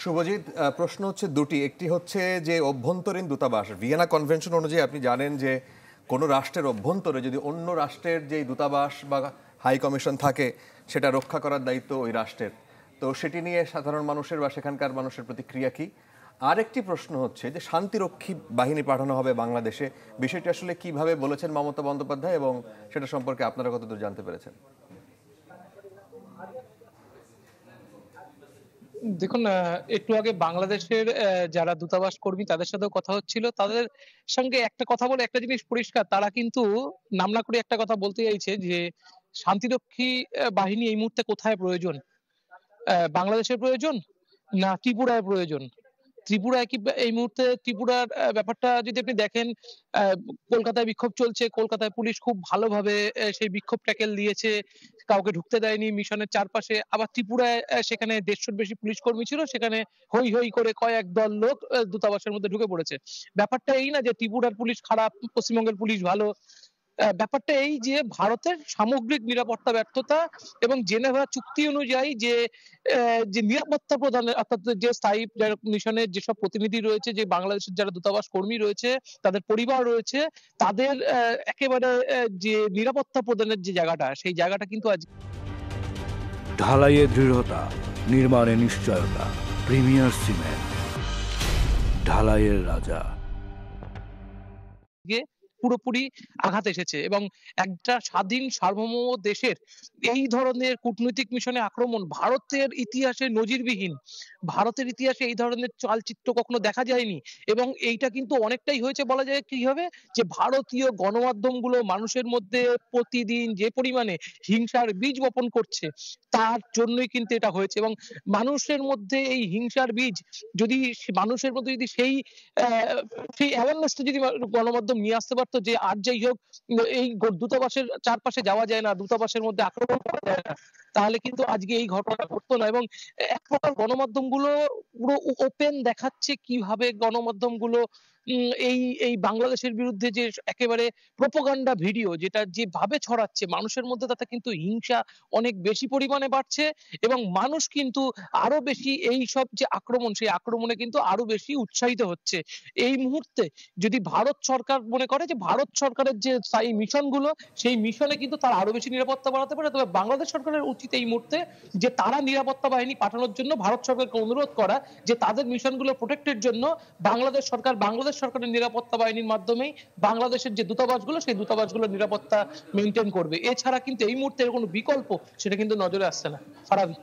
শুভজিৎ, প্রশ্ন হচ্ছে দুটি। একটি হচ্ছে যে অভ্যন্তরীণ দূতাবাস, ভিয়েনা কনভেনশন অনুযায়ী আপনি জানেন যে কোনো রাষ্ট্রের অভ্যন্তরে যদি অন্য রাষ্ট্রের যে দূতাবাস বা হাই কমিশন থাকে সেটা রক্ষা করার দায়িত্ব ওই রাষ্ট্রের। তো সেটি নিয়ে সাধারণ মানুষের বা সেখানকার মানুষের প্রতিক্রিয়া কি? আরেকটি প্রশ্ন হচ্ছে যে শান্তিরক্ষী বাহিনী পাঠানো হবে বাংলাদেশে, বিষয়টি আসলে কিভাবে বলেছেন মমতা বন্দ্যোপাধ্যায় এবং সেটা সম্পর্কে আপনারা কতদূর জানতে পেরেছেন? দেখুন, একটু আগে বাংলাদেশের যারা দূতাবাস কর্মী তাদের সাথেও কথা হচ্ছিল। তাদের সঙ্গে একটা কথা বলে একটা জিনিস পরিষ্কার, তারা কিন্তু নাম না করে একটা কথা বলতে চাইছে যে শান্তিরক্ষী বাহিনী এই মুহূর্তে কোথায় প্রয়োজন? বাংলাদেশে প্রয়োজন না ত্রিপুরায় প্রয়োজন? ত্রিপুরায় কি এই মুহূর্তে ত্রিপুরার ব্যাপারটা যদি আপনি দেখেন, আ কলকাতায় বিক্ষোভ চলছে। কলকাতায় পুলিশ খুব ভালোভাবে সেই বিক্ষোভ ট্যাকেল দিয়েছে। কাউকে ঢুকতে দেয়নি মিশনের চারপাশে। আবার ত্রিপুরায় সেখানে ১৫০ র বেশি পুলিশ কর্মী ছিল। সেখানে হৈ, হৈ করে কয়েক দল লোক দূতাবাসের মধ্যে ঢুকে পড়েছে। ব্যাপারটা এই না যে ত্রিপুরার পুলিশ খারাপ, পশ্চিমবঙ্গের পুলিশ ভালো। ব্যাপারটা এই যে ভারতের সামগ্রিক নিরাপত্তা ব্যর্থতা এবং জেনেভা চুক্তি অনুযায়ী যে নিরাপত্তা প্রদানের, অর্থাৎ যে স্থায়ী যারা মিশনের যেসব প্রতিনিধি রয়েছে, যে বাংলাদেশের যারা দূতাবাস কর্মী রয়েছে, তাদের পরিবার রয়েছে, তাদের একেবারে যে নিরাপত্তা প্রদানের যে জায়গাটা, সেই জায়গাটা কিন্তু ঢালাইয়ে দৃঢ়তা, নির্মাণে নিশ্চয়তা। প্রিমিয়ার সিমেন্ট, ঢালাইয়ের রাজা। আজকে পুরোপুরি আঘাত এসেছে এবং একটা স্বাধীন সার্বভৌম দেশের এই ধরনের কূটনৈতিক মিশনে আক্রমণ ভারতের ইতিহাসে নজিরবিহীন। ভারতের ইতিহাসে এই ধরনের চালচিত্র কখনো দেখা যায়নি এবং এইটা কিন্তু অনেকটাই হয়েছে বলা যায় কিভাবে, যে ভারতীয় গণমাধ্যমগুলো মানুষের মধ্যে প্রতিদিন যে পরিমাণে হিংসার বীজ বপন করছে, তার জন্যই কিন্তু এটা হয়েছে। এবং মানুষের মধ্যে এই হিংসার বীজ যদি মানুষের মধ্যে যদি সেই অ্যাওয়ারনেসটা যদি গণমাধ্যম নিয়ে আসতে পারতো যে আর যাই হোক এই দূতাবাসের চারপাশে যাওয়া যায় না, দূতাবাসের মধ্যে আক্রমণ করা যায় না, তাহলে কিন্তু আজকে এই ঘটনাটা ঘটতো না। এবং এক প্রকার গণমাধ্যমগুলো পুরো ওপেন দেখাচ্ছে কিভাবে গণমাধ্যমগুলো এই বাংলাদেশের বিরুদ্ধে যে একেবারে প্রোপাগান্ডা ভিডিও যেটা যেভাবে ছড়াচ্ছে মানুষের মধ্যে, তাতে কিন্তু হিংসা অনেক বেশি পরিমাণে বাড়ছে এবং মানুষ কিন্তু আরো বেশি এইসব যে আক্রমণ, সেই আক্রমণে কিন্তু আরো বেশি উৎসাহিত হচ্ছে। এই মুহূর্তে যদি ভারত সরকার মনে করে যে ভারত সরকারের যে স্থায়ী মিশনগুলো, সেই মিশনে কিন্তু তারা আরো বেশি নিরাপত্তা বাড়াতে পারে, তবে বাংলাদেশ সরকারের উচিত এই মুহূর্তে যে তারা নিরাপত্তা বাহিনী পাঠানোর জন্য ভারত সরকারকে অনুরোধ করা যে তাদের মিশনগুলো প্রোটেক্টের জন্য বাংলাদেশ সরকারের নিরাপত্তা বাহিনীর মাধ্যমেই বাংলাদেশের যে দূতাবাসগুলো, সেই দূতাবাসগুলোর নিরাপত্তা মেইনটেইন করবে। এছাড়া কিন্তু এই মুহূর্তে এর কোনো বিকল্প সেটা কিন্তু নজরে আসছে না। ফারাবি।